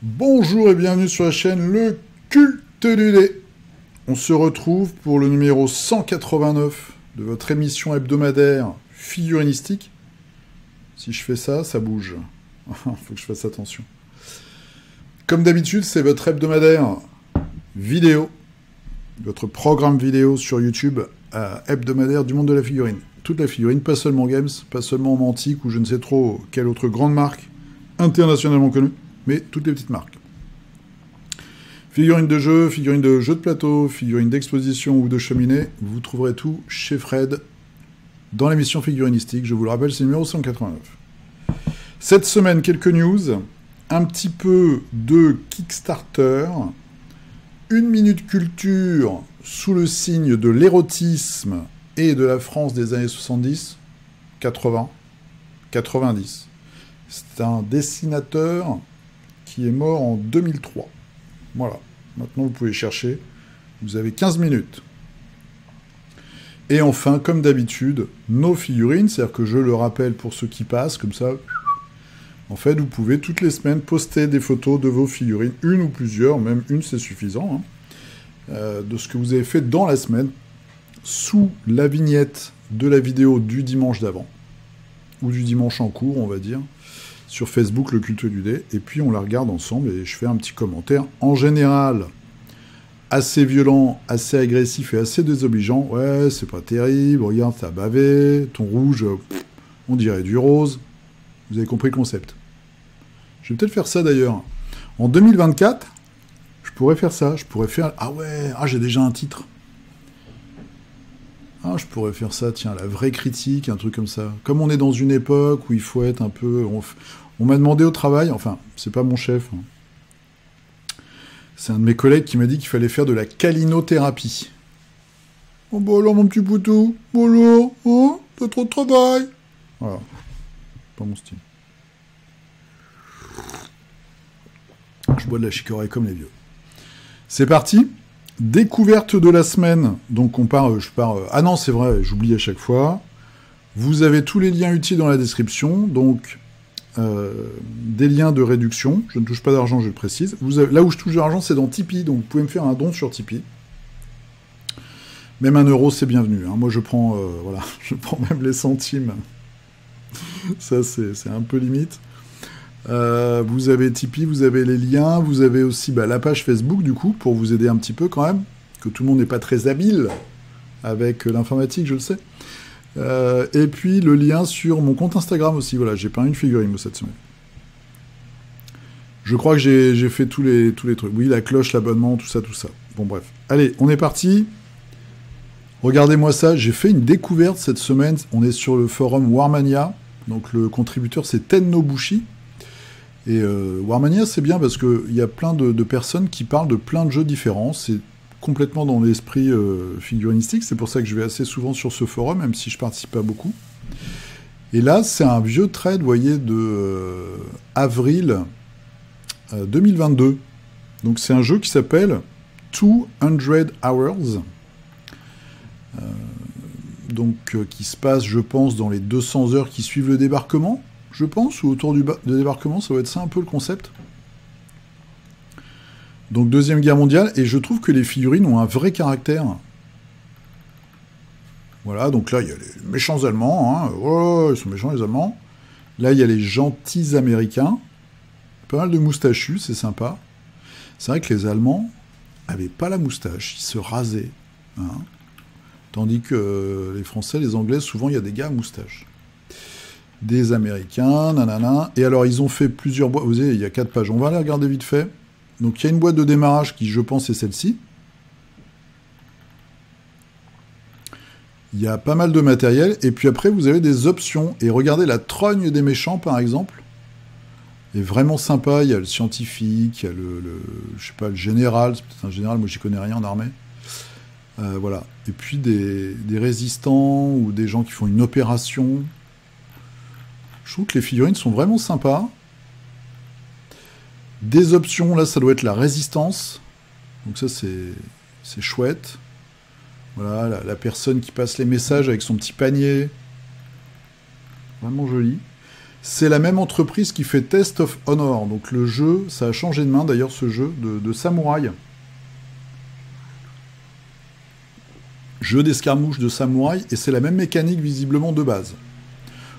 Bonjour et bienvenue sur la chaîne Le Culte du Dé. On se retrouve pour le numéro 189 de votre émission hebdomadaire figurinistique. Si je fais ça, ça bouge. Faut que je fasse attention. Comme d'habitude, c'est votre hebdomadaire vidéo, votre programme vidéo sur YouTube hebdomadaire du monde de la figurine. Toute la figurine, pas seulement Games, pas seulement Mantic ou je ne sais trop quelle autre grande marque internationalement connue, mais toutes les petites marques. Figurines de jeu de plateau, figurines d'exposition ou de cheminée, vous trouverez tout chez Fred dans l'émission figurinistique. Je vous le rappelle, c'est le numéro 189. Cette semaine, quelques news, un petit peu de Kickstarter, une minute culture sous le signe de l'érotisme et de la France des années 70, 80, 90. C'est un dessinateur qui est mort en 2003. Voilà. Maintenant, vous pouvez chercher. Vous avez 15 minutes. Et enfin, comme d'habitude, nos figurines. C'est-à-dire que je le rappelle pour ceux qui passent, comme ça. En fait, vous pouvez toutes les semaines poster des photos de vos figurines. Une ou plusieurs, même une, c'est suffisant. De ce que vous avez fait dans la semaine. Sous la vignette de la vidéo du dimanche d'avant. Ou du dimanche en cours, on va dire. Sur Facebook, le culte du dé, et puis on la regarde ensemble, et je fais un petit commentaire, en général, assez violent, assez agressif et assez désobligeant. Ouais, c'est pas terrible, regarde, t'as bavé, ton rouge, on dirait du rose. Vous avez compris le concept. Je vais peut-être faire ça d'ailleurs. En 2024, je pourrais faire ça, je pourrais faire... Ah ouais, j'ai déjà un titre. Je pourrais faire ça, tiens, la vraie critique, un truc comme ça. Comme on est dans une époque où il faut être un peu... On m'a demandé au travail, enfin, c'est pas mon chef, c'est un de mes collègues qui m'a dit qu'il fallait faire de la calinothérapie. Oh bah alors mon petit poutou, bonjour, t'as trop de travail. Voilà, pas mon style. Je bois de la chicorée comme les vieux. C'est parti. Découverte de la semaine, donc ah non, c'est vrai, j'oublie à chaque fois. Vous avez tous les liens utiles dans la description, donc des liens de réduction. Je ne touche pas d'argent, je le précise. Là où je touche de l'argent, c'est dans Tipeee, donc vous pouvez me faire un don sur Tipeee. Même 1 euro, c'est bienvenu. Moi, je prends, je prends même les centimes. Ça, c'est un peu limite. Vous avez Tipeee, vous avez les liens, vous avez aussi la page Facebook, du coup, pour vous aider un petit peu quand même, que tout le monde n'est pas très habile avec l'informatique, je le sais. Et puis le lien sur mon compte Instagram aussi. Voilà, j'ai peint une figurine cette semaine. Je crois que j'ai fait tous les trucs. Oui, la cloche, l'abonnement, tout ça. Bon, bref. Allez, on est parti. Regardez-moi ça. J'ai fait une découverte cette semaine. On est sur le forum Warmania. Donc le contributeur, c'est Tennobushi. Et Warmania, c'est bien parce qu'il y a plein de personnes qui parlent de plein de jeux différents. C'est complètement dans l'esprit figurinistique. C'est pour ça que je vais assez souvent sur ce forum, même si je participe pas beaucoup. Et là, c'est un vieux trade, vous voyez, de avril 2022. Donc c'est un jeu qui s'appelle 200 Hours. Qui se passe, je pense, dans les 200 heures qui suivent le débarquement, je pense, ou autour du débarquement, ça va être ça un peu le concept. Donc, Deuxième Guerre mondiale, et je trouve que les figurines ont un vrai caractère. Voilà, donc là, il y a les méchants Allemands, oh, ils sont méchants les Allemands. Là, il y a les gentils Américains. Pas mal de moustachus, c'est sympa. C'est vrai que les Allemands avaient pas la moustache, ils se rasaient. Tandis que les Français, les Anglais, souvent, il y a des gars à moustache. Des Américains, nanana. Et alors, ils ont fait plusieurs boîtes. Vous voyez, il y a 4 pages. On va les regarder vite fait. Donc, il y a une boîte de démarrage qui, je pense, est celle-ci. Il y a pas mal de matériel. Et puis après, vous avez des options. Et regardez la trogne des méchants, par exemple. est vraiment sympa. Il y a le scientifique, il y a je sais pas, le général. C'est peut-être un général, moi, j'y connais rien en armée. Voilà. Et puis des résistants ou des gens qui font une opération. Je trouve que les figurines sont vraiment sympas. Des options, là, ça doit être la résistance. Donc ça, c'est chouette. Voilà, la personne qui passe les messages avec son petit panier. Vraiment joli. C'est la même entreprise qui fait Test of Honor. Donc le jeu, ça a changé de main d'ailleurs, ce jeu de samouraï. Jeu d'escarmouche de samouraï, et c'est la même mécanique visiblement de base.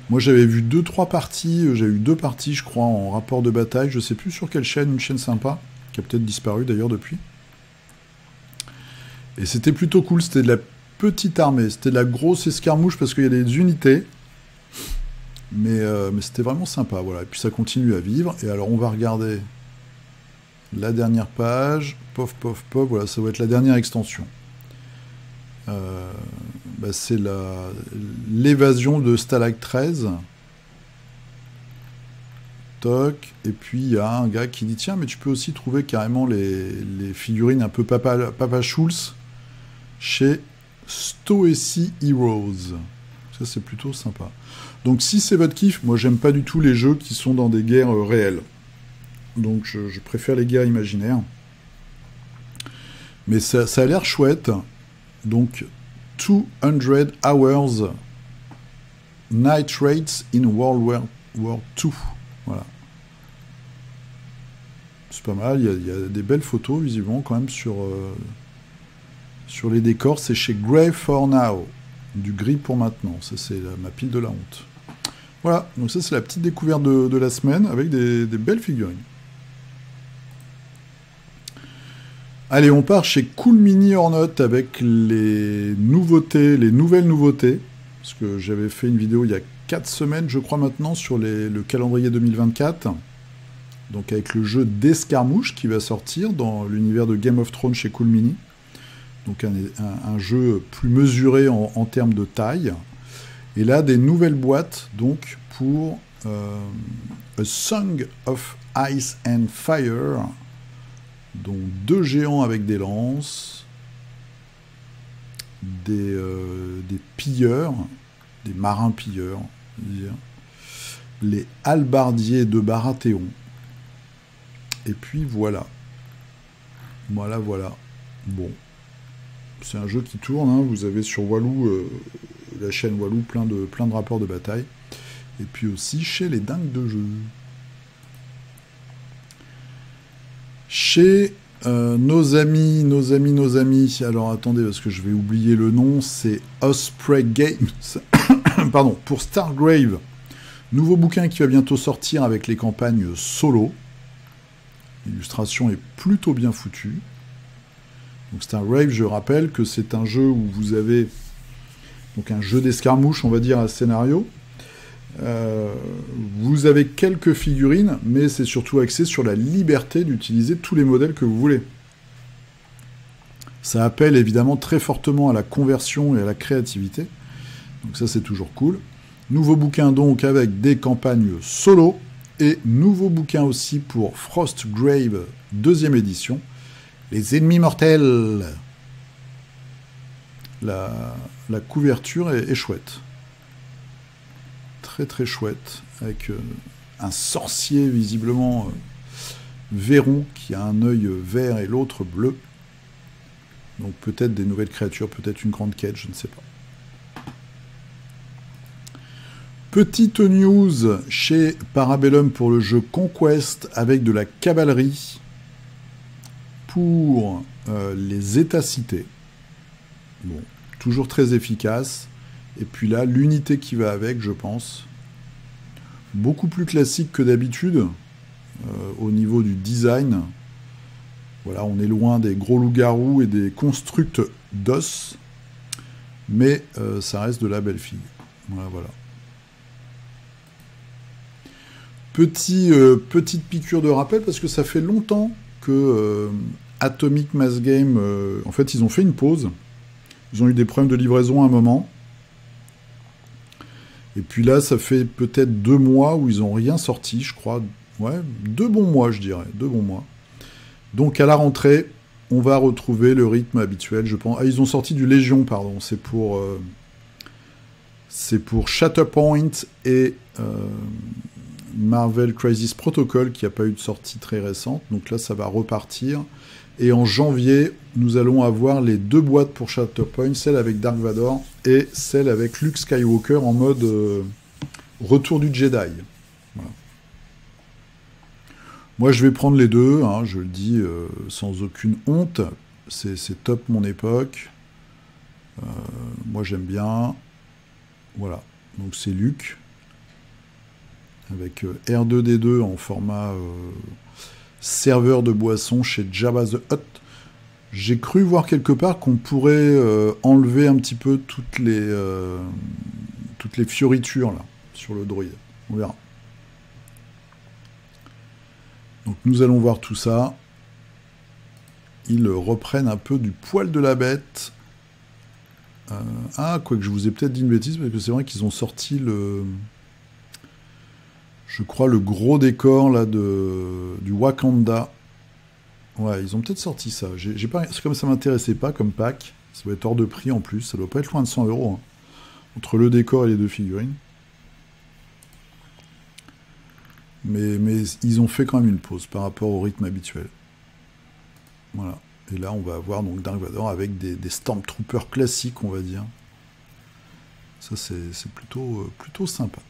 Moi j'avais vu 2-3 parties, j'ai eu 2 parties je crois en rapport de bataille, je sais plus sur quelle chaîne, une chaîne sympa, qui a peut-être disparu d'ailleurs depuis. Et c'était plutôt cool, c'était de la petite armée, c'était de la grosse escarmouche parce qu'il y a des unités, mais c'était vraiment sympa, voilà. Et puis ça continue à vivre, et alors on va regarder la dernière page, pof pof pof, voilà, ça va être la dernière extension. C'est l'évasion de Stalag 13. Toc. Et puis il y a un gars qui dit tiens, mais tu peux aussi trouver carrément les figurines un peu Papa Schulz chez Stoecy Heroes. Ça c'est plutôt sympa. Donc si c'est votre kiff, moi j'aime pas du tout les jeux qui sont dans des guerres réelles. Donc je préfère les guerres imaginaires. Mais ça a l'air chouette. Donc, 200 Hours Night Rates in World War II. Voilà. C'est pas mal, il y a des belles photos, visiblement, quand même, sur les décors. C'est chez Grey for Now. Du gris pour maintenant. Ça, c'est ma pile de la honte. Voilà, donc ça, c'est la petite découverte de la semaine, avec des belles figurines. Allez, on part chez Cool Mini or Not avec les nouvelles nouveautés. Parce que j'avais fait une vidéo il y a 4 semaines, je crois maintenant, sur le calendrier 2024. Donc avec le jeu d'escarmouche qui va sortir dans l'univers de Game of Thrones chez Cool Mini. Donc un jeu plus mesuré en termes de taille. Et là, des nouvelles boîtes donc pour A Song of Ice and Fire. Donc 2 géants avec des lances, des pilleurs, des marins pilleurs, les halbardiers de Baratheon. Et puis voilà. Voilà. Bon. C'est un jeu qui tourne, hein. Vous avez sur Walou, la chaîne Walou, plein de rapports de bataille. Et puis aussi chez les dingues de jeu. Chez nos amis, alors attendez parce que je vais oublier le nom, c'est Osprey Games, pardon, pour Stargrave, nouveau bouquin qui va bientôt sortir avec les campagnes solo, l'illustration est plutôt bien foutue. Donc Stargrave, je rappelle que c'est un jeu où vous avez donc un jeu d'escarmouche, on va dire, à scénario. Vous avez quelques figurines, mais c'est surtout axé sur la liberté d'utiliser tous les modèles que vous voulez. Ça appelle évidemment très fortement à la conversion et à la créativité. Donc ça, c'est toujours cool. Nouveau bouquin donc avec des campagnes solo. Et nouveau bouquin aussi pour Frostgrave 2e édition. Les ennemis mortels. La couverture est chouette. Très très chouette, avec un sorcier visiblement Véron qui a un œil vert et l'autre bleu. Donc peut-être des nouvelles créatures, peut-être une grande quête, je ne sais pas. Petite news chez Parabellum pour le jeu Conquest avec de la cavalerie pour les États-cités. Bon, toujours très efficace. Et puis là, l'unité qui va avec, je pense, beaucoup plus classique que d'habitude, au niveau du design. Voilà, on est loin des gros loups-garous et des constructs d'os, mais ça reste de la belle fille. Voilà. Petite piqûre de rappel, parce que ça fait longtemps que Atomic Mass Game, en fait, ils ont fait une pause. Ils ont eu des problèmes de livraison à un moment. Et puis là, ça fait peut-être 2 mois où ils n'ont rien sorti, je crois. Ouais, 2 bons mois, je dirais. 2 bons mois. Donc à la rentrée, on va retrouver le rythme habituel, je pense. Ah, ils ont sorti du Légion, pardon. C'est pour Shatterpoint et Marvel Crisis Protocol qui n'a pas eu de sortie très récente. Donc là, ça va repartir. Et en janvier, nous allons avoir les 2 boîtes pour Shatterpoint, celle avec Dark Vador et celle avec Luke Skywalker en mode retour du Jedi. Voilà. Moi, je vais prendre les deux, hein, je le dis sans aucune honte. C'est top mon époque. Moi, j'aime bien. Voilà. Donc, c'est Luke. Avec R2D2 en format serveur de boisson chez Jabba the Hutt. J'ai cru voir quelque part qu'on pourrait enlever un petit peu toutes les fioritures là, sur le droïde. On verra. Donc nous allons voir tout ça. Ils reprennent un peu du poil de la bête. Quoique je vous ai peut-être dit une bêtise, parce que c'est vrai qu'ils ont sorti je crois le gros décor là du Wakanda. Ouais, ils ont peut-être sorti ça. C'est comme ça m'intéressait pas comme pack. Ça doit être hors de prix en plus. Ça doit pas être loin de 100 €. Hein, entre le décor et les 2 figurines. Mais ils ont fait quand même une pause par rapport au rythme habituel. Voilà. Et là, on va avoir donc Dark Vador avec des Stormtroopers classiques, on va dire. Ça, c'est plutôt sympa.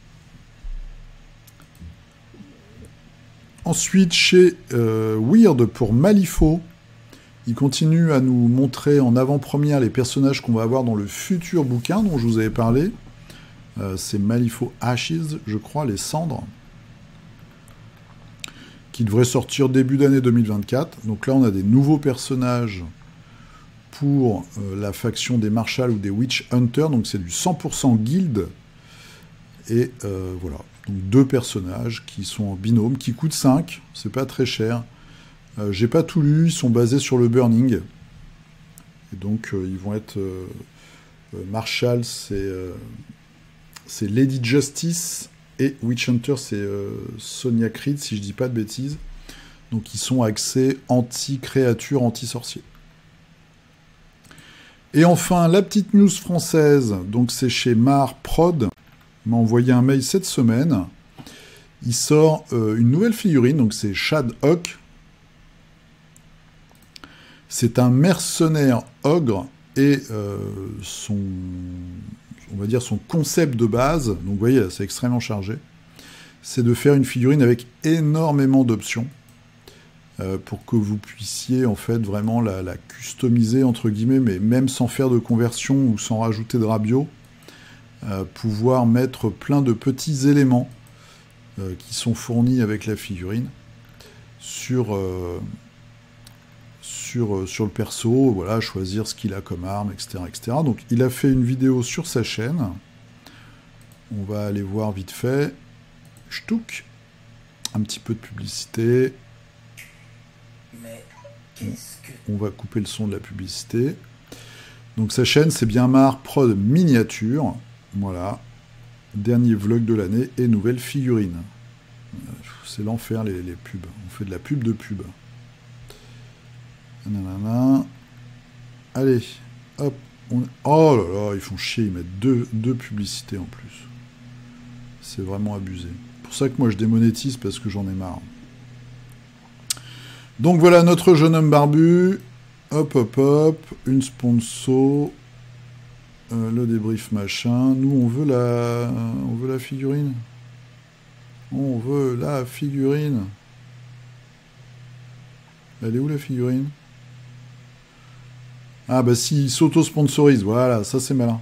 Ensuite, chez Weird pour Malifaux, il continue à nous montrer en avant-première les personnages qu'on va avoir dans le futur bouquin dont je vous avais parlé. C'est Malifaux Ashes, je crois, les cendres, qui devrait sortir début d'année 2024. Donc là, on a des nouveaux personnages pour la faction des Marshals ou des Witch Hunters. Donc c'est du 100% guild. Et voilà. Donc 2 personnages qui sont en binôme, qui coûtent 5. C'est pas très cher. J'ai pas tout lu. Ils sont basés sur le Burning. Et donc ils vont être... Marshall, c'est Lady Justice... Et Witch Hunter, c'est Sonia Creed, si je dis pas de bêtises. Donc ils sont axés anti-créatures, anti-sorciers. Et enfin, la petite news française, donc c'est chez Mar Prod. Il m'a envoyé un mail cette semaine. Il sort une nouvelle figurine, donc c'est Shad Hawk. C'est un mercenaire ogre et on va dire son concept de base, donc vous voyez là c'est extrêmement chargé, c'est de faire une figurine avec énormément d'options pour que vous puissiez en fait vraiment la customiser entre guillemets, mais même sans faire de conversion ou sans rajouter de rabio, pouvoir mettre plein de petits éléments qui sont fournis avec la figurine sur le perso, voilà, choisir ce qu'il a comme arme, etc., etc. Donc il a fait une vidéo sur sa chaîne. On va aller voir vite fait. Ch'touk. Un petit peu de publicité. Mais qu'est-ce que... On va couper le son de la publicité. Donc sa chaîne, c'est bien Mar Prod Miniature. Voilà. Dernier vlog de l'année et nouvelle figurine. C'est l'enfer les pubs. On fait de la pub de pub. Nanana. Allez, hop. Oh là là, ils font chier, ils mettent deux publicités en plus. C'est vraiment abusé. C'est pour ça que moi je démonétise parce que j'en ai marre. Donc voilà notre jeune homme barbu. Hop, hop, hop. Une sponsor. Le débrief machin. Nous on veut la figurine. On veut la figurine. Elle est où la figurine? Ah bah si, il s'auto-sponsorise, voilà, ça c'est malin.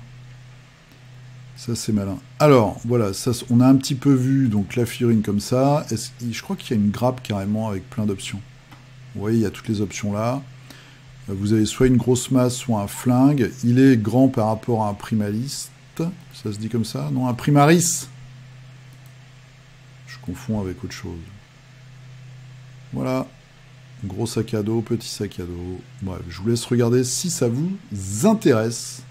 Ça c'est malin. Alors, voilà, ça, on a un petit peu vu donc la figurine comme ça. Je crois qu'il y a une grappe carrément avec plein d'options. Vous voyez, il y a toutes les options là. Vous avez soit une grosse masse, soit un flingue. Il est grand par rapport à un primaliste. Ça se dit comme ça? Non, un primaris. Je confonds avec autre chose. Voilà. Gros sac à dos, petit sac à dos. Bref, je vous laisse regarder si ça vous intéresse.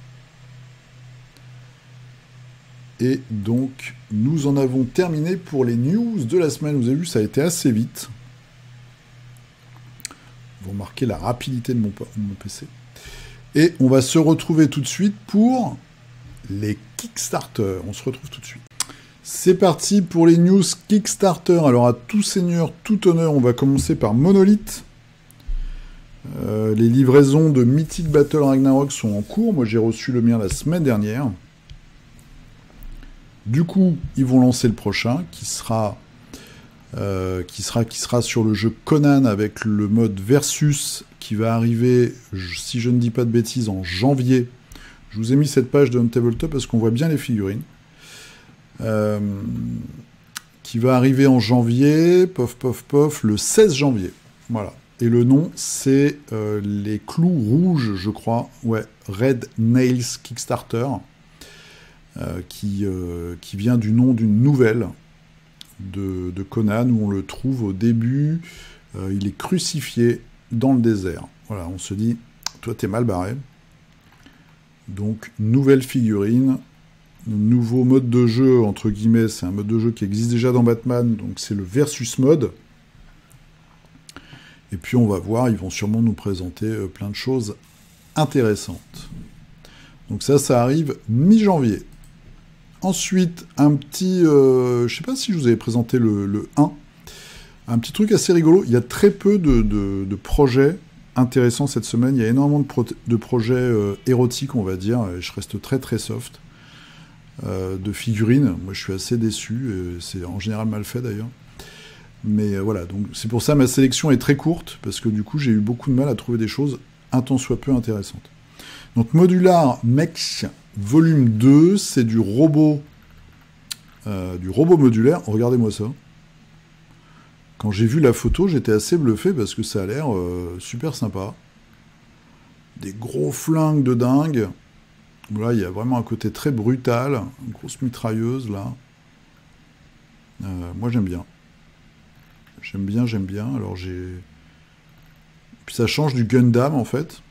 Et donc, nous en avons terminé pour les news de la semaine. Vous avez vu, ça a été assez vite. Vous remarquez la rapidité de mon PC. Et on va se retrouver tout de suite pour les Kickstarter. On se retrouve tout de suite. C'est parti pour les news Kickstarter. Alors à tout seigneur, tout honneur, on va commencer par Monolith. Les livraisons de Mythic Battle Ragnarok sont en cours. Moi j'ai reçu le mien la semaine dernière. Du coup, ils vont lancer le prochain qui sera sur le jeu Conan avec le mode Versus qui va arriver, si je ne dis pas de bêtises, en janvier. Je vous ai mis cette page de On Tabletop parce qu'on voit bien les figurines. Qui va arriver en janvier, le 16 janvier. Voilà. Et le nom, c'est les clous rouges, je crois. Ouais, Red Nails Kickstarter, qui vient du nom d'une nouvelle de Conan, où on le trouve au début. Il est crucifié dans le désert. Voilà, on se dit, toi, t'es mal barré. Donc, nouvelle figurine. Nouveau mode de jeu, entre guillemets, c'est un mode de jeu qui existe déjà dans Batman, donc c'est le versus mode. Et puis on va voir, ils vont sûrement nous présenter plein de choses intéressantes. Donc ça arrive mi-janvier. Ensuite, un petit... je sais pas si je vous avais présenté le 1. Un petit truc assez rigolo. Il y a très peu de projets intéressants cette semaine. Il y a énormément de projets érotiques, on va dire. Et je reste très très soft. De figurines. Moi, je suis assez déçu. C'est en général mal fait, d'ailleurs. Mais voilà, donc c'est pour ça ma sélection est très courte, parce que du coup, j'ai eu beaucoup de mal à trouver des choses un tant soit peu intéressantes. Donc, Modular Mech Volume 2, c'est du robot modulaire. Regardez-moi ça. Quand j'ai vu la photo, j'étais assez bluffé, parce que ça a l'air super sympa. Des gros flingues de dingue. Là, il y a vraiment un côté très brutal, une grosse mitrailleuse, là. Moi, j'aime bien. J'aime bien. Alors, puis ça change du Gundam, en fait.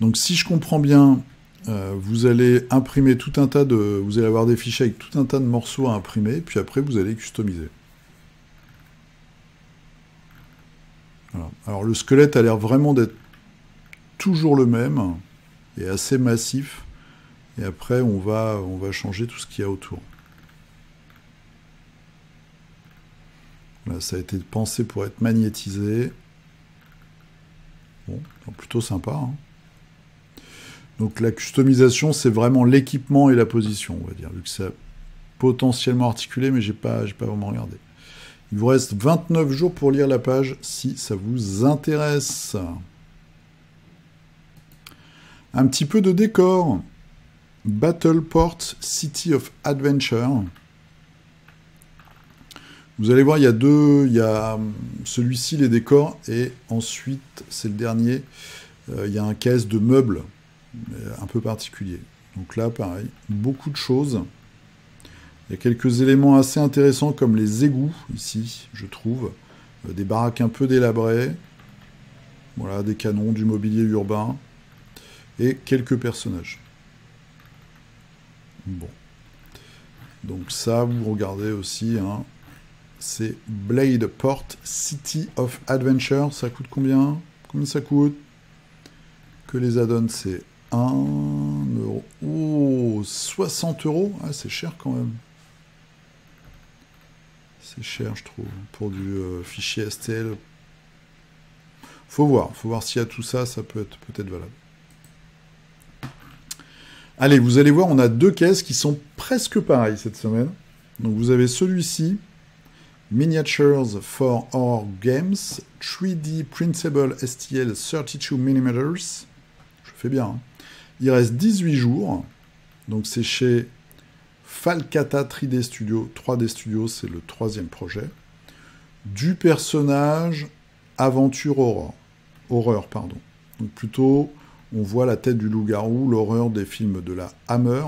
Donc, si je comprends bien, vous allez imprimer tout un tas de... Vous allez avoir des fichiers avec tout un tas de morceaux à imprimer, puis après, vous allez customiser. Voilà. Alors, le squelette a l'air vraiment d'être toujours le même. Et assez massif, et après on va changer tout ce qu'il y a autour. Là, ça a été pensé pour être magnétisé. Bon, plutôt sympa. Hein. Donc la customisation, c'est vraiment l'équipement et la position, on va dire, vu que c'est potentiellement articulé, mais j'ai pas vraiment regardé. Il vous reste 29 jours pour lire la page, si ça vous intéresse. Un petit peu de décor. Battleport City of Adventure. Vous allez voir, il y a deux. Il y a celui-ci, les décors, et ensuite, c'est le dernier. Il y a un caisse de meubles un peu particulier. Donc là, pareil, beaucoup de choses. Il y a quelques éléments assez intéressants, comme les égouts, ici, je trouve. Des baraques un peu délabrées. Voilà, des canons, du mobilier urbain. Et quelques personnages. Bon. Donc ça, vous regardez aussi, hein, c'est Battleport City of Adventure. Ça coûte combien? Combien ça coûte? Que les add-ons, c'est 1 euro. Oh, 60 euros. Ah, c'est cher quand même. C'est cher, je trouve, pour du fichier STL. Faut voir s'il y a tout ça, ça peut être peut-être valable. Allez, vous allez voir, on a deux caisses qui sont presque pareilles cette semaine. Donc vous avez celui-ci, Miniatures for Our Games, 3D Printable STL 32 mm. Je fais bien. Hein. Il reste 18 jours. Donc c'est chez Falcata 3D Studio. 3D Studio, c'est le troisième projet. Du personnage Aventure Horreur, pardon. Donc plutôt... On voit la tête du loup-garou, l'horreur des films de la Hammer.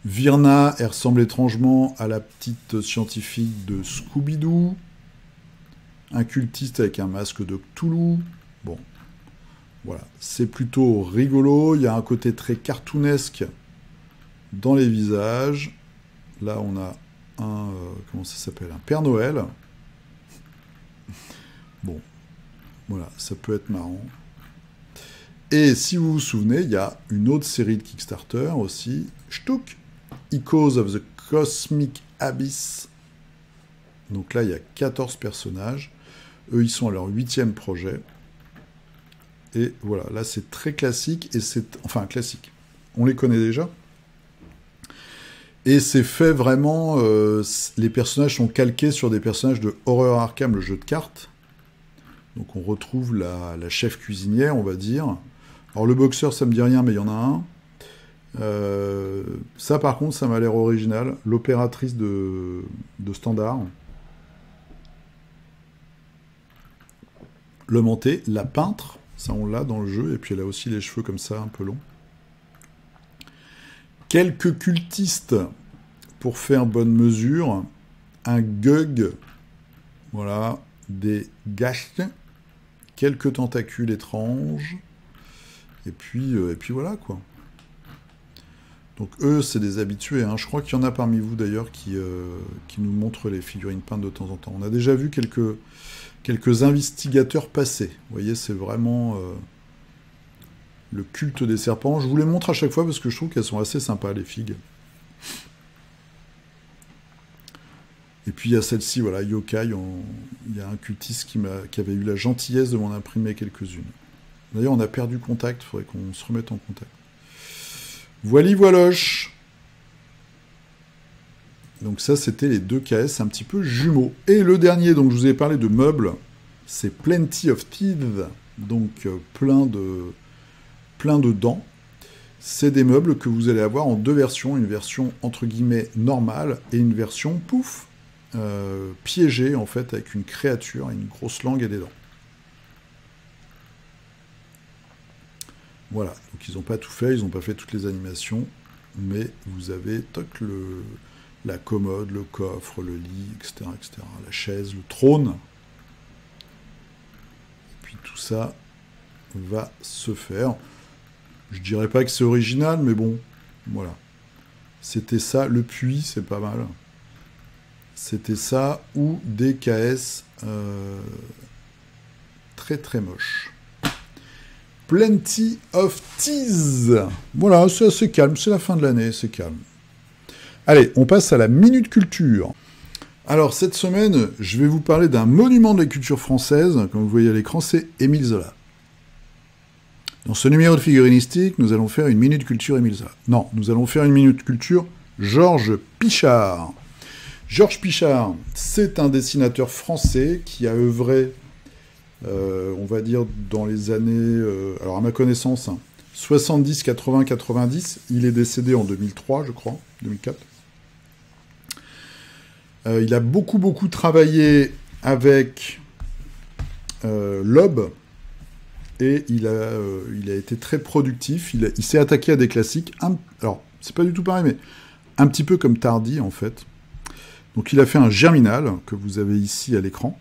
Virna, elle ressemble étrangement à la petite scientifique de Scooby-Doo. Un cultiste avec un masque de Cthulhu. Bon, voilà, c'est plutôt rigolo. Il y a un côté très cartoonesque dans les visages. Là, on a un... comment ça s'appelle? Un Père Noël. Bon. Voilà, ça peut être marrant. Et si vous vous souvenez, il y a une autre série de Kickstarter aussi, Shtuk, Echoes of the Cosmic Abyss. Donc là, il y a 14 personnages. Eux, ils sont à leur 8e projet. Et voilà, là, c'est très classique. Et c'est... Enfin, classique. On les connaît déjà. Et c'est fait vraiment... les personnages sont calqués sur des personnages de Horror Arkham, le jeu de cartes. Donc on retrouve la chef cuisinière, on va dire. Alors le boxeur, ça me dit rien, mais il y en a un. Ça, par contre, ça m'a l'air original. L'opératrice de standard. Le menté, la peintre, ça on l'a dans le jeu, et puis elle a aussi les cheveux comme ça, un peu longs. Quelques cultistes pour faire bonne mesure. Un Gug, voilà, des Gacht, quelques tentacules étranges, et puis voilà, quoi. Donc eux, c'est des habitués, hein. Je crois qu'il y en a parmi vous, d'ailleurs, qui nous montrent les figurines peintes de temps en temps. On a déjà vu quelques investigateurs passer. Vous voyez, c'est vraiment le culte des serpents. Je vous les montre à chaque fois, parce que je trouve qu'elles sont assez sympas, les figues. Et puis il y a celle-ci, voilà, Yokai, il y a un cultiste qui avait eu la gentillesse de m'en imprimer quelques-unes. D'ailleurs, on a perdu contact, il faudrait qu'on se remette en contact. Voili voiloche. Donc ça, c'était les 2 KS un petit peu jumeaux. Et le dernier, donc je vous ai parlé de meubles, c'est Plenty of Teeth, donc plein de dents. C'est des meubles que vous allez avoir en 2 versions, une version entre guillemets normale et une version pouf, piégée en fait avec une créature, une grosse langue et des dents. Voilà, donc ils n'ont pas tout fait, ils n'ont pas fait toutes les animations, mais vous avez la commode, le coffre, le lit, etc., la chaise, le trône. Et puis tout ça va se faire. Je dirais pas que c'est original, mais bon, voilà. C'était ça, le puits, c'est pas mal. C'était ça, ou des KS très très moches. Plenty of Tease. Voilà, c'est assez calme, c'est la fin de l'année, c'est calme. Allez, on passe à la Minute Culture. Alors, cette semaine, je vais vous parler d'un monument de la culture française, comme vous voyez à l'écran, c'est Émile Zola. Dans ce numéro de figurinistique, nous allons faire une Minute Culture Émile Zola. Non, nous allons faire une Minute Culture Georges Pichard. Georges Pichard, c'est un dessinateur français qui a œuvré, on va dire, dans les années, alors à ma connaissance, 70, 80, 90. Il est décédé en 2003, je crois, 2004. Il a beaucoup travaillé avec Loeb, et il a été très productif. Il s'est attaqué à des classiques. Alors, c'est pas du tout pareil, mais un petit peu comme Tardy, en fait. Donc, il a fait un Germinal, que vous avez ici à l'écran.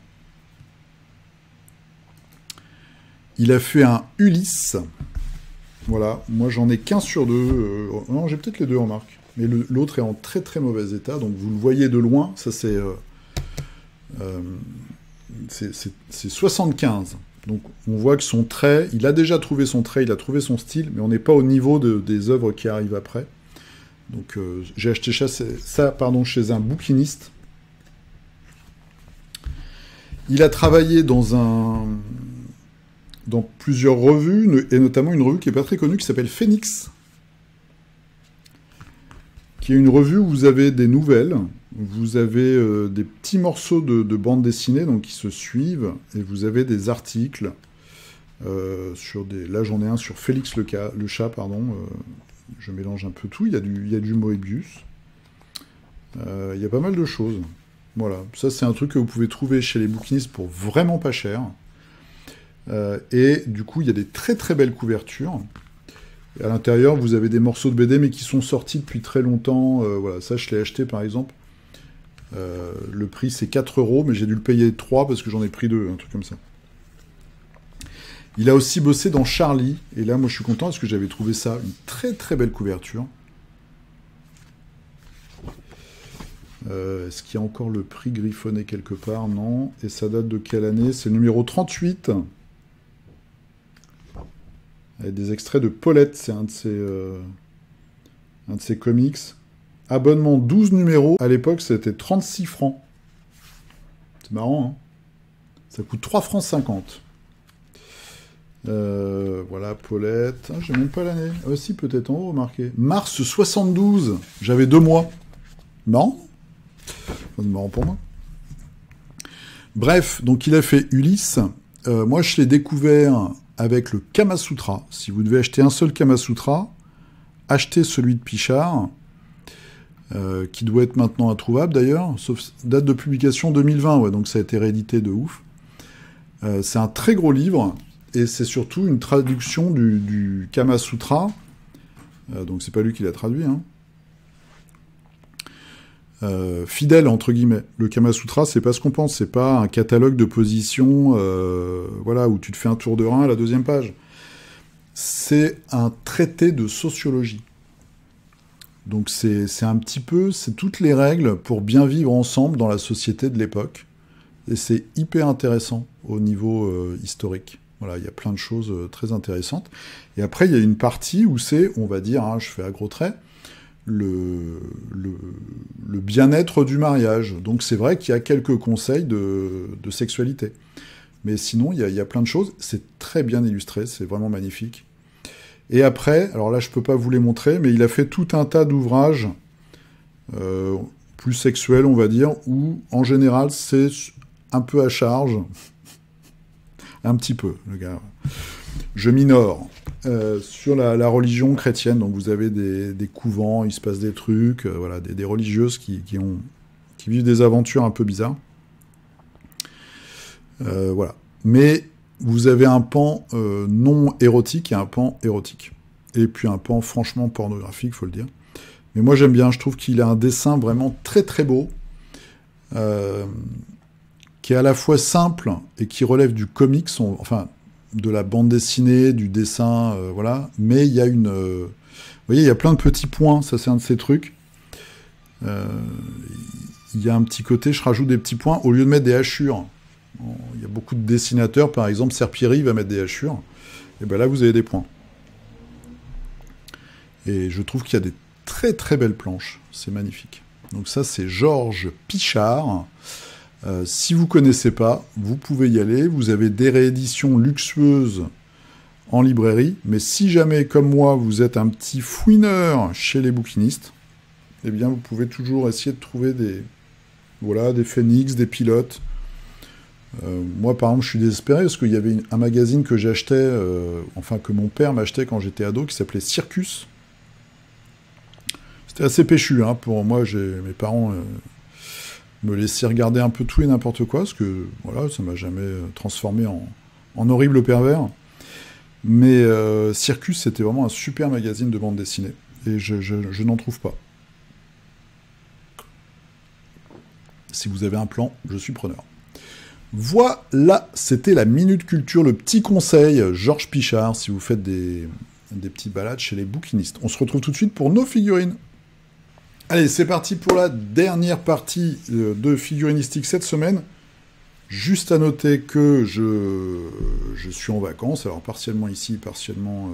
Il a fait un Ulysse. Voilà, moi j'en ai qu'un sur 2. Non, j'ai peut-être les 2 en marque. Mais l'autre est en très très mauvais état, donc vous le voyez de loin. Ça, c'est 75. Donc on voit que son trait, il a déjà trouvé son trait, il a trouvé son style, mais on n'est pas au niveau des œuvres qui arrivent après. Donc j'ai acheté ça chez un bouquiniste. Il a travaillé dans plusieurs revues, et notamment une revue qui n'est pas très connue, qui s'appelle Phoenix, qui est une revue où vous avez des nouvelles, vous avez des petits morceaux de bande dessinée donc, qui se suivent, et vous avez des articles sur des... Là, j'en ai un sur Félix le chat, pardon. Je mélange un peu tout. Il y a du Moebius. Il y a pas mal de choses. Voilà. Ça, c'est un truc que vous pouvez trouver chez les bouquinistes pour vraiment pas cher. Et du coup, il y a des très très belles couvertures. Et à l'intérieur, vous avez des morceaux de BD, mais qui sont sortis depuis très longtemps. Voilà, ça, je l'ai acheté, par exemple. Le prix, c'est 4 €, mais j'ai dû le payer 3 parce que j'en ai pris 2, un truc comme ça. Il a aussi bossé dans Charlie. Et là, moi, je suis content parce que j'avais trouvé ça une très très belle couverture. Est-ce qu'il y a encore le prix griffonné quelque part? Non. Et ça date de quelle année? C'est le numéro 38. Avec des extraits de Paulette, c'est un de ses comics. Abonnement 12 numéros, à l'époque c'était 36 francs. C'est marrant, hein. Ça coûte 3 francs 50. Voilà, Paulette. Ah, j'ai même pas l'année. Ah, si, peut-être en haut, remarqué. Mars 72. J'avais 2 mois. Marrant. Enfin, marrant pour moi. Bref, donc il a fait Ulysse. Moi, je l'ai découvert avec le Kama Sutra. Si vous devez acheter un seul Kama Sutra, achetez celui de Pichard, qui doit être maintenant introuvable d'ailleurs, sauf date de publication 2020, ouais, donc ça a été réédité de ouf. C'est un très gros livre, et c'est surtout une traduction du Kama Sutra. Donc c'est pas lui qui l'a traduit, hein. Fidèle entre guillemets. Le Kama Sutra, c'est pas ce qu'on pense, c'est pas un catalogue de positions, voilà, où tu te fais un tour de rein à la 2e page. C'est un traité de sociologie. Donc c'est un petit peu, c'est toutes les règles pour bien vivre ensemble dans la société de l'époque. Et c'est hyper intéressant au niveau historique. Voilà, il y a plein de choses très intéressantes. Et après, il y a une partie où c'est, on va dire, hein, je fais à gros traits, le bien-être du mariage. Donc c'est vrai qu'il y a quelques conseils de sexualité. Mais sinon, il y a plein de choses. C'est très bien illustré, c'est vraiment magnifique. Et après, alors là, je peux pas vous les montrer, mais il a fait tout un tas d'ouvrages plus sexuels, on va dire, où, en général, c'est un peu à charge. Un petit peu, le gars. Je minore. Sur la religion chrétienne, donc vous avez des couvents, il se passe des trucs, voilà, des religieuses qui vivent des aventures un peu bizarres. Voilà. Mais vous avez un pan non érotique et un pan érotique. Et puis un pan franchement pornographique, faut le dire. Mais moi j'aime bien, je trouve qu'il a un dessin vraiment très très beau, qui est à la fois simple et qui relève du comics, enfin de la bande dessinée, du dessin, voilà. Mais il y a vous voyez, il y a plein de petits points, ça c'est un de ces trucs. Il y a un petit côté, je rajoute des petits points au lieu de mettre des hachures. Il y a beaucoup de dessinateurs, par exemple, Serpieri va mettre des hachures, et ben là vous avez des points. Et je trouve qu'il y a des très très belles planches, c'est magnifique. Donc ça c'est Georges Pichard. Si vous connaissez pas, vous pouvez y aller, vous avez des rééditions luxueuses en librairie, mais si jamais, comme moi, vous êtes un petit fouineur chez les bouquinistes, eh bien vous pouvez toujours essayer de trouver des Phoenix, des pilotes. Moi, par exemple, je suis désespéré parce qu'il y avait un magazine que j'achetais, que mon père m'achetait quand j'étais ado, qui s'appelait Circus. C'était assez péchu, hein, pour moi. Mes parents me laissaient regarder un peu tout et n'importe quoi, parce que voilà, ça m'a jamais transformé en horrible pervers. Mais Circus, c'était vraiment un super magazine de bande dessinée, et je n'en trouve pas. Si vous avez un plan, je suis preneur. Voilà, c'était la Minute Culture, le petit conseil, Georges Pichard, si vous faites des petites balades chez les bouquinistes. On se retrouve tout de suite pour nos figurines. Allez, c'est parti pour la dernière partie de figurinistique cette semaine. Juste à noter que je suis en vacances, alors partiellement ici, partiellement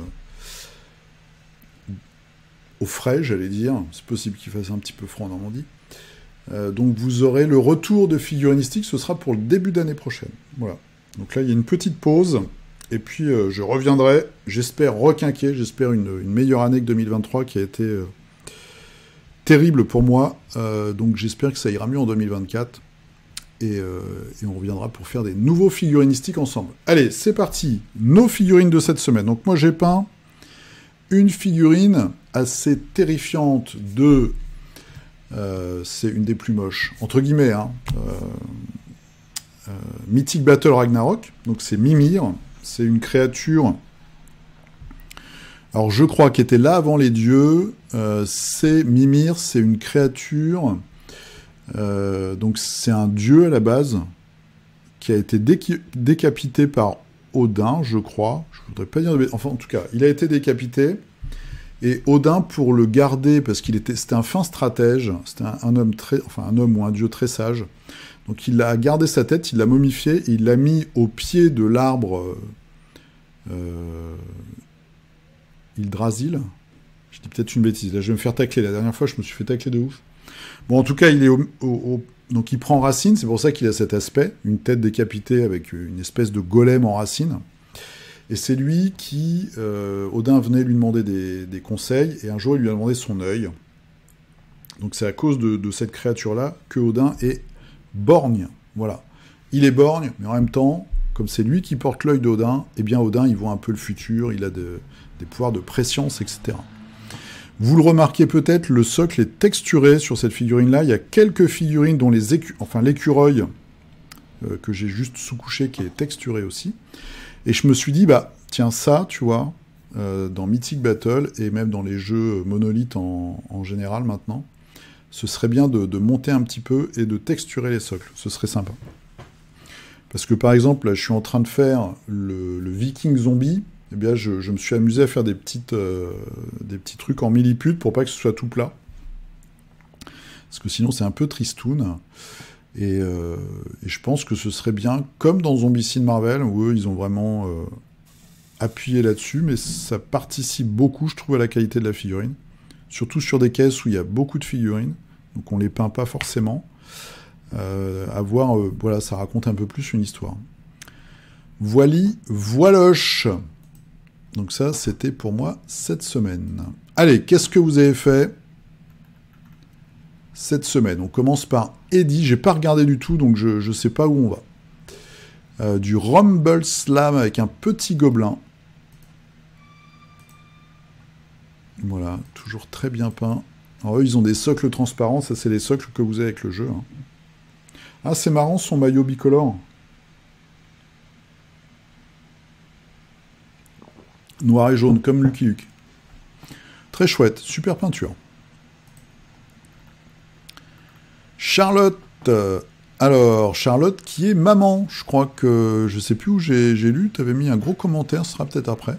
au frais, j'allais dire. C'est possible qu'il fasse un petit peu froid en Normandie. Donc vous aurez le retour de figurinistique, ce sera pour le début d'année prochaine. Voilà. Donc là, il y a une petite pause, et puis je reviendrai, j'espère requinquer, j'espère une meilleure année que 2023, qui a été terrible pour moi, donc j'espère que ça ira mieux en 2024, et on reviendra pour faire des nouveaux figurinistiques ensemble. Allez, c'est parti, nos figurines de cette semaine. Donc moi j'ai peint une figurine assez terrifiante de... c'est une des plus moches, entre guillemets, hein. Mythic Battle Ragnarok, donc c'est Mimir, c'est une créature, alors je crois qu'elle était là avant les dieux, c'est Mimir, c'est une créature, donc c'est un dieu à la base, qui a été décapité par Odin, je crois, je voudrais pas dire, enfin en tout cas, il a été décapité. Et Odin, pour le garder, parce c'était un fin stratège, c'était un homme ou un dieu très sage, donc il a gardé sa tête, il l'a momifié, et il l'a mis au pied de l'arbre Yggdrasil. Je dis peut-être une bêtise. Là, je vais me faire tacler. La dernière fois, je me suis fait tacler de ouf. Bon, en tout cas, il est donc il prend racine. C'est pour ça qu'il a cet aspect. Une tête décapitée avec une espèce de golem en racine. Et c'est lui qui... Odin venait lui demander des conseils. Et un jour, il lui a demandé son œil. Donc c'est à cause de cette créature-là que Odin est borgne. Voilà. Il est borgne, mais en même temps, comme c'est lui qui porte l'œil d'Odin, eh bien Odin, il voit un peu le futur, il a des pouvoirs de préscience, etc. Vous le remarquez peut-être, le socle est texturé sur cette figurine-là. Il y a quelques figurines dont l'écureuil, que j'ai juste sous-couché, qui est texturé aussi. Et je me suis dit, bah, tiens, ça, tu vois, dans Mythic Battle, et même dans les jeux monolithes en général maintenant, ce serait bien de monter un petit peu et de texturer les socles. Ce serait sympa. Parce que par exemple, là, je suis en train de faire le Viking Zombie. Eh bien, je me suis amusé à faire des petits trucs en millipute pour pas que ce soit tout plat. Parce que sinon, c'est un peu tristoun. Et je pense que ce serait bien, comme dans Zombicide Marvel, où eux, ils ont vraiment appuyé là-dessus, mais ça participe beaucoup, je trouve, à la qualité de la figurine. Surtout sur des caisses où il y a beaucoup de figurines, donc on les peint pas forcément. À voir, voilà, ça raconte un peu plus une histoire. Voili, voiloche. Donc ça, c'était pour moi cette semaine. Allez, qu'est-ce que vous avez fait cette semaine? On commence par Eddie. J'ai pas regardé du tout, donc je sais pas où on va. Du Rumble Slam avec un petit gobelin. Voilà, toujours très bien peint. Alors eux, ils ont des socles transparents. Ça, c'est les socles que vous avez avec le jeu. Hein. Ah, c'est marrant, son maillot bicolore. Noir et jaune, comme Lucky Luke. Très chouette, super peinture. Charlotte. Alors, Charlotte qui est maman. Je crois que... Je sais plus où j'ai lu. Tu avais mis un gros commentaire, ce sera peut-être après.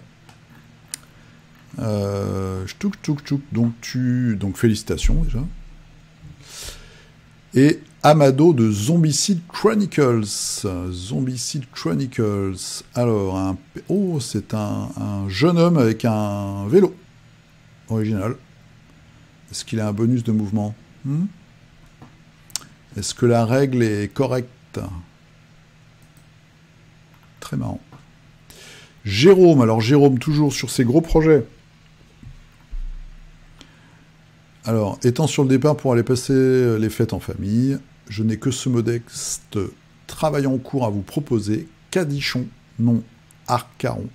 Donc félicitations déjà. Et Amado de Zombicide Chronicles. Zombicide Chronicles. Alors, c'est un jeune homme avec un vélo. Original. Est-ce qu'il a un bonus de mouvement? Est-ce que la règle est correcte? Très marrant. Jérôme. Alors, Jérôme, toujours sur ses gros projets. Alors, étant sur le départ pour aller passer les fêtes en famille, je n'ai que ce modeste travail en cours à vous proposer. Cadichon, non, Arcaron.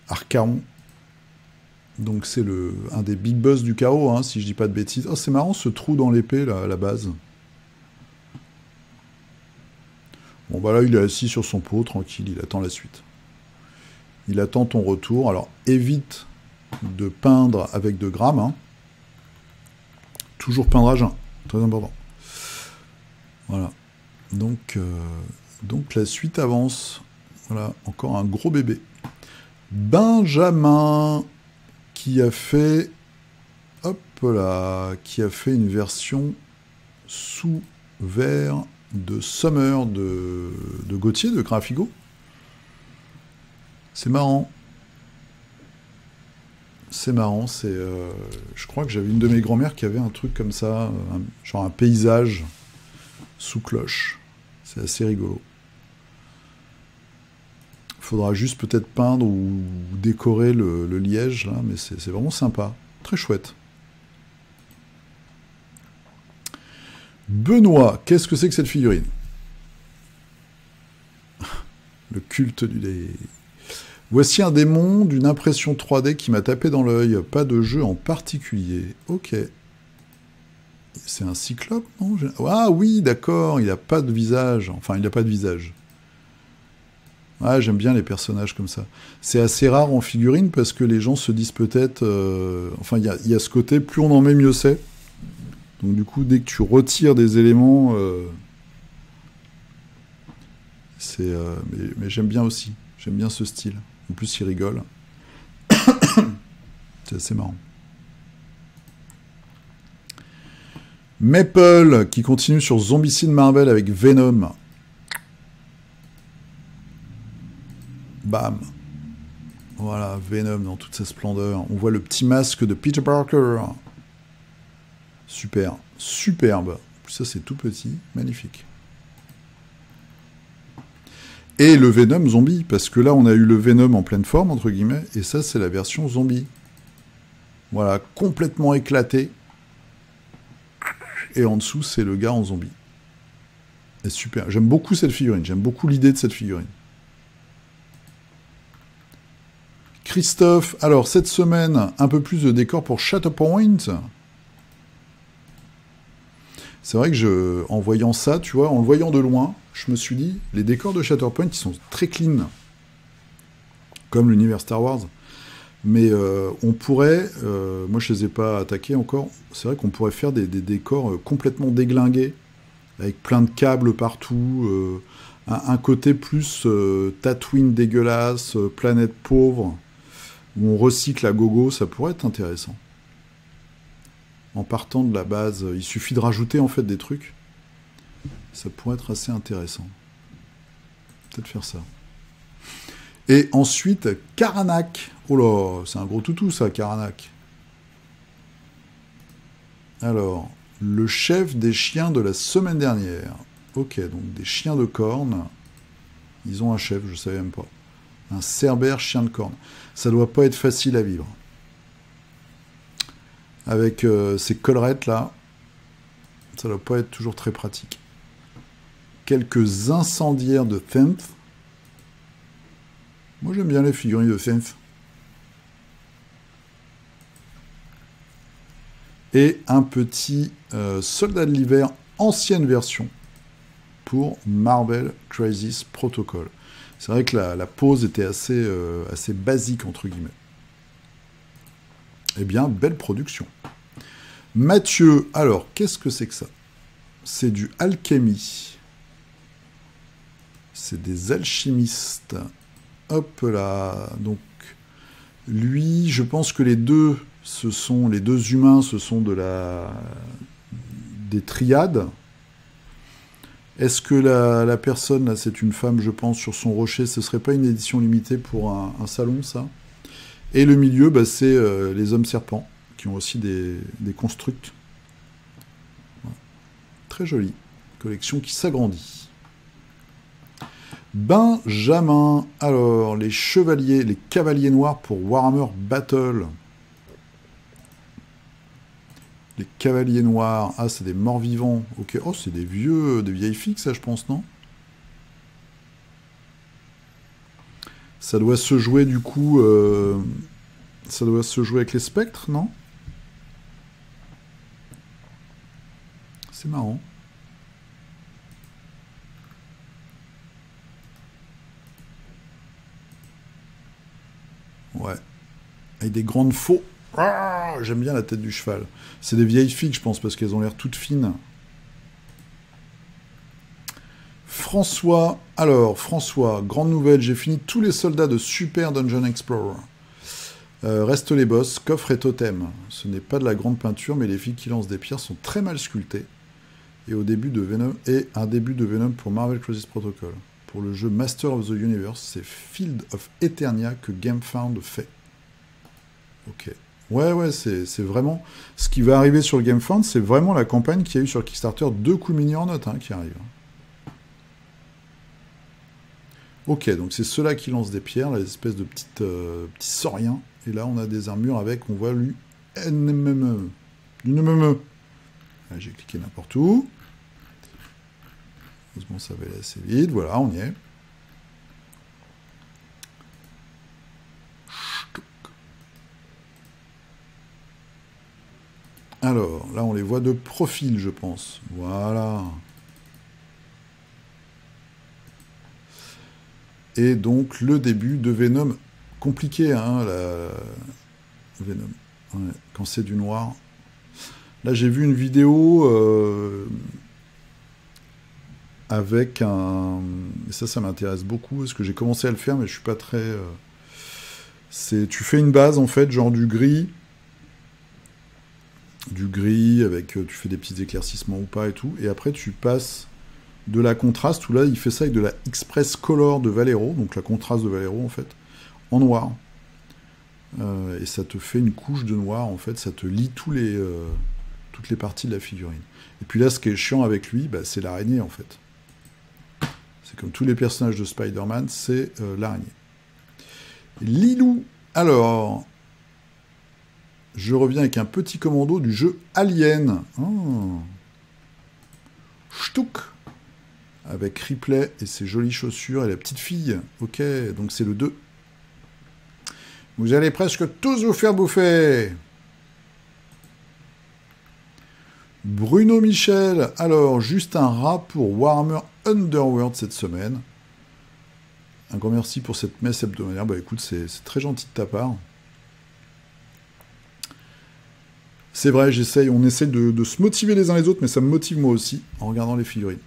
Arcaron. Donc c'est un des big boss du chaos, hein, si je dis pas de bêtises. Oh, c'est marrant ce trou dans l'épée, là, à la base. Bon, bah là, il est assis sur son pot, tranquille, il attend la suite. Il attend ton retour. Alors, évite de peindre avec de grammes. Hein. Toujours peindre à jeun, très important. Voilà. Donc la suite avance. Voilà, encore un gros bébé. Benjamin, qui a fait... Hop là, qui a fait une version sous verre de Summer de Gauthier, de Graphigo. C'est marrant. C'est marrant, je crois que j'avais une de mes grand-mères qui avait un truc comme ça, genre un paysage sous cloche. C'est assez rigolo. Il faudra juste peut-être peindre ou décorer le liège, là, mais c'est vraiment sympa. Très chouette. Benoît, qu'est-ce que c'est que cette figurine? Le culte du dé. Voici un démon d'une impression 3D qui m'a tapé dans l'œil. Pas de jeu en particulier. Ok. C'est un cyclope, non? Ah oui, d'accord, il n'a pas de visage. Enfin, il n'a pas de visage. Ah, j'aime bien les personnages comme ça. C'est assez rare en figurine parce que les gens se disent peut-être... Enfin, il y a ce côté, plus on en met, mieux c'est. Donc du coup, dès que tu retires des éléments... mais j'aime bien aussi. J'aime bien ce style. En plus, il rigole. C'est assez marrant. Maple, qui continue sur Zombicide Marvel avec Venom. Bam. Voilà, Venom dans toute sa splendeur. On voit le petit masque de Peter Parker. Super, superbe. Ça, c'est tout petit, magnifique. Et le Venom zombie, parce que là, on a eu le Venom en pleine forme, entre guillemets, et ça, c'est la version zombie. Voilà, complètement éclaté. Et en dessous, c'est le gars en zombie. Et super. J'aime beaucoup cette figurine, j'aime beaucoup l'idée de cette figurine. Christophe, alors, cette semaine, un peu plus de décors pour Shatterpoint. C'est vrai que en voyant ça, tu vois, en le voyant de loin, je me suis dit, les décors de Shatterpoint, ils sont très clean, comme l'univers Star Wars. Mais on pourrait, moi je les ai pas attaqués encore, c'est vrai qu'on pourrait faire des décors complètement déglingués, avec plein de câbles partout, un côté plus Tatooine dégueulasse, planète pauvre, où on recycle à gogo, ça pourrait être intéressant. En partant de la base, il suffit de rajouter en fait des trucs. Ça pourrait être assez intéressant. Peut-être faire ça. Et ensuite, Karanak. Oh là, c'est un gros toutou ça, Karanak. Alors, le chef des chiens de la semaine dernière. Ok, donc des chiens de corne. Ils ont un chef, je ne savais même pas. Un cerbère chien de corne. Ça doit pas être facile à vivre. Avec ces collerettes là, ça doit pas être toujours très pratique. Quelques incendiaires de Tenth. Moi j'aime bien les figurines de Tenth. Et un petit soldat de l'hiver ancienne version pour Marvel Crisis Protocol. C'est vrai que la pose était assez basique entre guillemets. Eh bien, belle production. Mathieu, alors, qu'est-ce que c'est que ça? C'est du alchimie. C'est des alchimistes. Hop là. Donc, lui, je pense que les deux humains, ce sont des triades. Est-ce que la personne, là, c'est une femme, je pense, sur son rocher, ce serait pas une édition limitée pour un salon, ça? Et le milieu, bah, c'est les hommes serpents, qui ont aussi des constructs. Voilà. Très joli. Collection qui s'agrandit. Benjamin. Alors, les cavaliers noirs pour Warhammer Battle. Les cavaliers noirs. Ah, c'est des morts-vivants. Ok. Oh, c'est des vieilles figues, ça, je pense, non? Ça doit se jouer, du coup... ça doit se jouer avec les spectres, non? C'est marrant. Ouais. Avec des grandes faux. Ah, j'aime bien la tête du cheval. C'est des vieilles figues, je pense, parce qu'elles ont l'air toutes fines. François. Alors, François, grande nouvelle, j'ai fini tous les soldats de Super Dungeon Explorer. Reste les boss, coffre et totem. Ce n'est pas de la grande peinture, mais les filles qui lancent des pierres sont très mal sculptées. Et un début de Venom pour Marvel Crisis Protocol. Pour le jeu Master of the Universe, c'est Field of Eternia que GameFound fait. Ok. Ouais, c'est vraiment... Ce qui va arriver sur le GameFound, c'est vraiment la campagne qu'il y a eu sur le Kickstarter, 2 coups mini en note qui arrivent. Ok, donc c'est ceux-là qui lancent des pierres, les espèces de petits sauriens. Et là, on a des armures avec, on voit lui, NMME. J'ai cliqué n'importe où. Heureusement, ça va aller assez vite. Voilà, on y est. Alors, là, on les voit de profil, je pense. Voilà. Et donc, le début de Venom. Compliqué, hein, Venom. Ouais, quand c'est du noir. Là, j'ai vu une vidéo avec un... Et ça m'intéresse beaucoup, parce que j'ai commencé à le faire, mais je suis pas très... Tu fais une base, en fait, genre du gris, avec... tu fais des petits éclaircissements ou pas et tout, et après, tu passes de la contraste, où là, il fait ça avec de la Express Color de Valero, donc la contraste de Valero, en fait, en noir. Et ça te fait une couche de noir, en fait, ça te lie toutes les parties de la figurine. Et puis là, ce qui est chiant avec lui, bah, c'est l'araignée, en fait. C'est comme tous les personnages de Spider-Man, c'est l'araignée. Lilou, alors, je reviens avec un petit commando du jeu Alien. Oh. Ch'touk, avec Ripley et ses jolies chaussures et la petite fille. Ok, donc c'est le 2. Vous allez presque tous vous faire bouffer. Bruno Michel, alors, juste un rat pour Warhammer Underworld cette semaine. Un grand merci pour cette messe hebdomadaire. Bah écoute, c'est très gentil de ta part. C'est vrai, on essaie de se motiver les uns les autres, mais ça me motive moi aussi, en regardant les figurines.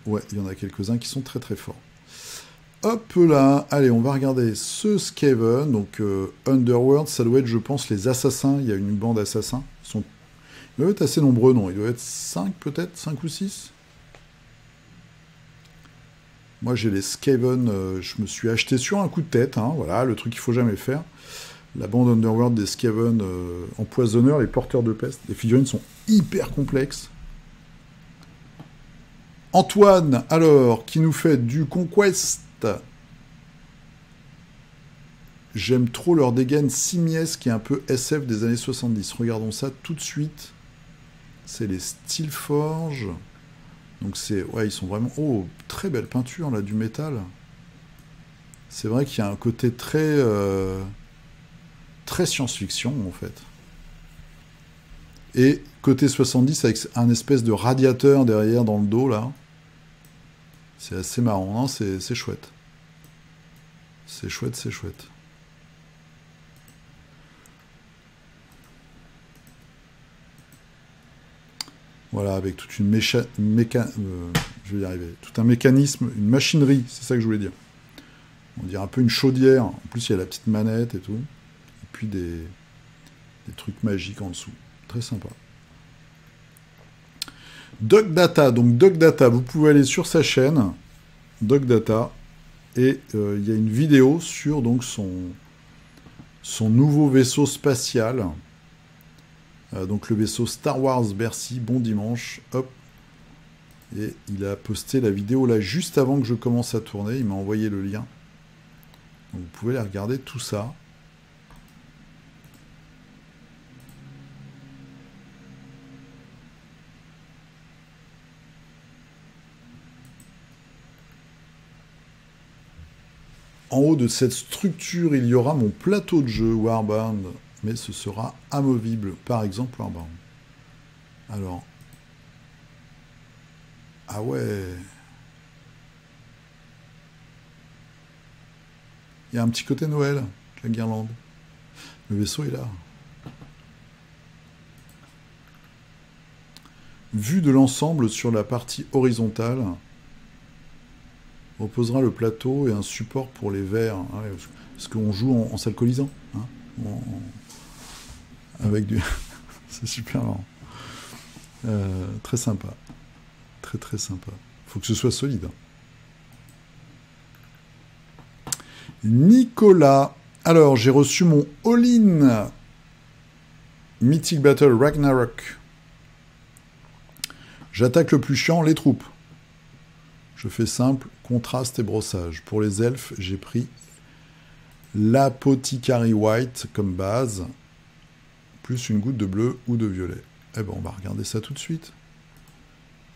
Ouais, il y en a quelques-uns qui sont très très forts. Hop là, allez, on va regarder ce Skaven, donc Underworld, ça doit être, je pense, les assassins, il y a une bande d'assassins. Ils doivent être assez nombreux, non? Ils doivent être 5 peut-être, 5 ou 6. Moi j'ai les Skaven, je me suis acheté sur un coup de tête, hein, voilà, le truc qu'il faut jamais faire. La bande Underworld des Skaven empoisonneurs, les porteurs de peste. Les figurines sont hyper complexes. Antoine, alors, qui nous fait du Conquest. J'aime trop leur dégaine simiesque qui est un peu SF des années 70. Regardons ça tout de suite. C'est les Steelforge. Donc c'est... Ouais, ils sont vraiment... Oh, très belle peinture, là, du métal. C'est vrai qu'il y a un côté très... très science-fiction, en fait. Et côté 70, avec un espèce de radiateur derrière dans le dos, là. C'est assez marrant, hein, c'est chouette. C'est chouette, c'est chouette. Voilà, avec toute une je vais y arriver. Tout un mécanisme, une machinerie, c'est ça que je voulais dire. On dirait un peu une chaudière. En plus, il y a la petite manette et tout. Et puis des trucs magiques en dessous. Très sympa. Doc Data, donc Doc Data, vous pouvez aller sur sa chaîne, Doc Data, et il y a une vidéo sur donc son nouveau vaisseau spatial, donc le vaisseau Star Wars Bercy, bon dimanche, hop, et il a posté la vidéo là juste avant que je commence à tourner, il m'a envoyé le lien, donc vous pouvez aller regarder tout ça. En haut de cette structure, il y aura mon plateau de jeu Warbound, mais ce sera amovible, par exemple Warbound. Alors... Ah ouais... Il y a un petit côté Noël, la guirlande. Le vaisseau est là. Vue de l'ensemble sur la partie horizontale... reposera le plateau et un support pour les verres, hein, parce qu'on joue en s'alcoolisant, hein, avec du... C'est super marrant. Très sympa. Très très sympa. Faut que ce soit solide. Hein. Nicolas. Alors, j'ai reçu mon all-in Mythic Battle Ragnarok. J'attaque le plus chiant, les troupes. Je fais simple, contraste et brossage. Pour les elfes, j'ai pris l'Apothecary White comme base, plus une goutte de bleu ou de violet. Eh ben, on va regarder ça tout de suite.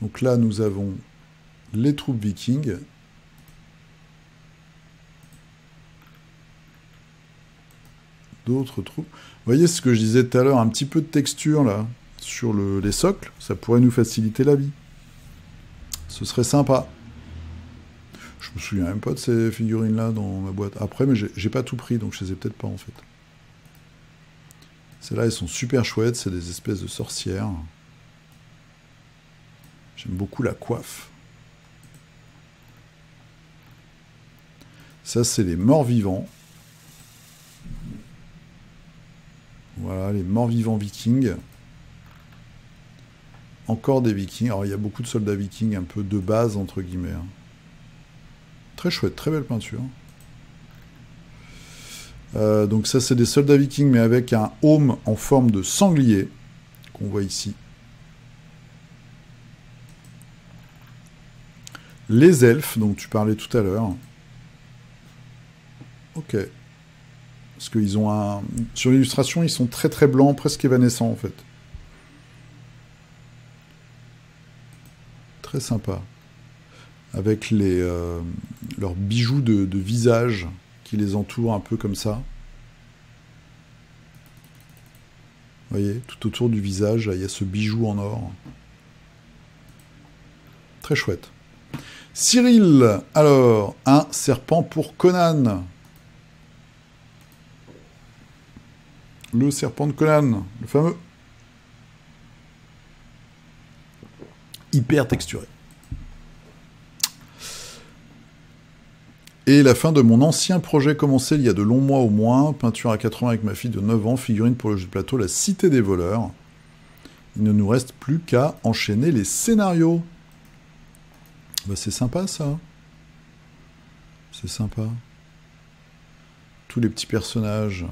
Donc là, nous avons les troupes vikings. D'autres troupes. Vous voyez ce que je disais tout à l'heure, un petit peu de texture là, sur les socles, ça pourrait nous faciliter la vie. Ce serait sympa. Je me souviens même pas de ces figurines-là dans ma boîte. Après, mais j'ai pas tout pris, donc je les ai peut-être pas, en fait. Celles-là, elles sont super chouettes. C'est des espèces de sorcières. J'aime beaucoup la coiffe. Ça, c'est les morts-vivants. Voilà, les morts-vivants vikings. Encore des vikings. Alors, il y a beaucoup de soldats vikings, un peu de base, entre guillemets. Très chouette, très belle peinture. Donc ça, c'est des soldats vikings, mais avec un aume en forme de sanglier, qu'on voit ici. Les elfes, dont tu parlais tout à l'heure. Ok. Parce qu'ils ont un... Sur l'illustration, ils sont très très blancs, presque évanescents, en fait. Très sympa. Avec leurs bijoux de visage qui les entourent un peu comme ça. Vous voyez, tout autour du visage, il y a ce bijou en or. Très chouette. Cyril, alors, un serpent pour Conan. Le serpent de Conan, le fameux. Hyper texturé. Et la fin de mon ancien projet commencé il y a de longs mois au moins, peinture à 80 avec ma fille de 9 ans, figurine pour le jeu de plateau La Cité des voleurs. Il ne nous reste plus qu'à enchaîner les scénarios. Bah, c'est sympa ça. C'est sympa. Tous les petits personnages.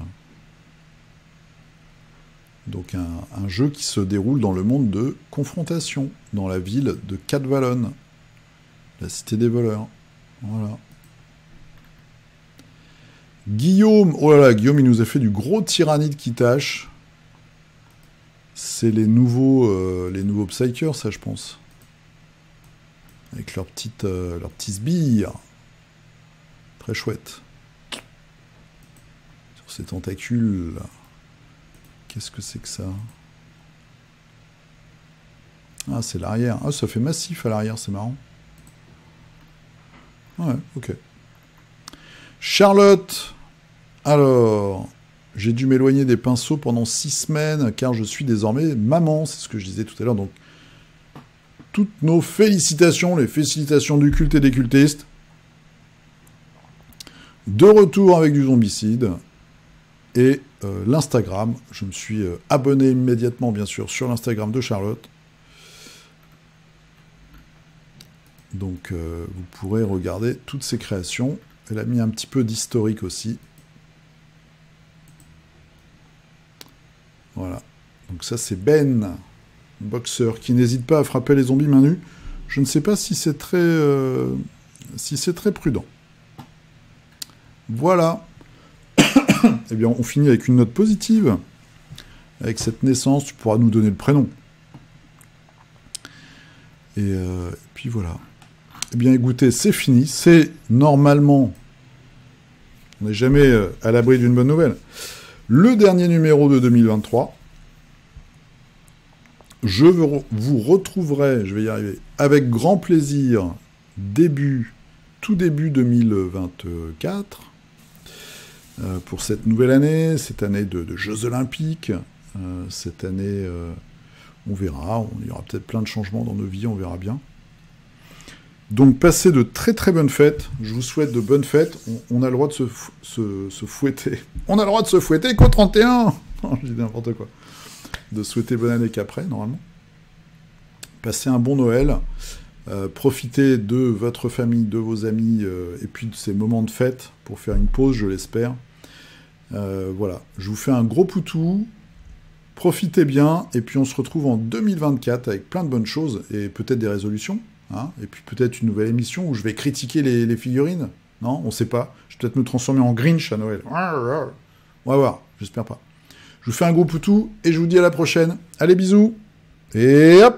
Donc un jeu qui se déroule dans le monde de confrontation, dans la ville de Cadwallon, la cité des voleurs. Voilà. Guillaume, oh là là, Guillaume, il nous a fait du gros tyrannide qui tâche. C'est les nouveaux Psychers, ça, je pense. Avec leurs petits sbires. Très chouette. Sur ces tentacules. Qu'est-ce que c'est que ça? Ah, c'est l'arrière. Ah, ça fait massif à l'arrière, c'est marrant. Ouais, ok. Charlotte, alors, j'ai dû m'éloigner des pinceaux pendant 6 semaines, car je suis désormais maman, c'est ce que je disais tout à l'heure, donc toutes nos félicitations, les félicitations du culte et des cultistes. De retour avec du zombicide, et l'Instagram, je me suis abonné immédiatement, bien sûr, sur l'Instagram de Charlotte. Donc, vous pourrez regarder toutes ses créations. Elle a mis un petit peu d'historique aussi. Voilà. Donc ça, c'est Ben, boxeur, qui n'hésite pas à frapper les zombies main nue. Je ne sais pas si c'est très prudent. Voilà. Eh bien, on finit avec une note positive. Avec cette naissance, tu pourras nous donner le prénom. Et puis voilà. Eh bien, écoutez, c'est fini. C'est normalement... On n'est jamais à l'abri d'une bonne nouvelle. Le dernier numéro de 2023. Je vous retrouverai, je vais y arriver, avec grand plaisir, tout début 2024, pour cette nouvelle année, cette année de Jeux Olympiques. Cette année, on verra, il y aura peut-être plein de changements dans nos vies, on verra bien. Donc, passez de très très bonnes fêtes. Je vous souhaite de bonnes fêtes. On a le droit de se fouetter. On a le droit de se fouetter qu'au 31. Je dis n'importe quoi. De souhaiter bonne année qu'après, normalement. Passez un bon Noël. Profitez de votre famille, de vos amis, et puis de ces moments de fête pour faire une pause, je l'espère. Voilà. Je vous fais un gros poutou. Profitez bien. Et puis, on se retrouve en 2024 avec plein de bonnes choses et peut-être des résolutions. Hein, et puis peut-être une nouvelle émission où je vais critiquer les figurines. Non, on sait pas. Je vais peut-être me transformer en Grinch à Noël. On va voir, j'espère pas. Je vous fais un gros poutou et je vous dis à la prochaine. Allez, bisous. Et hop!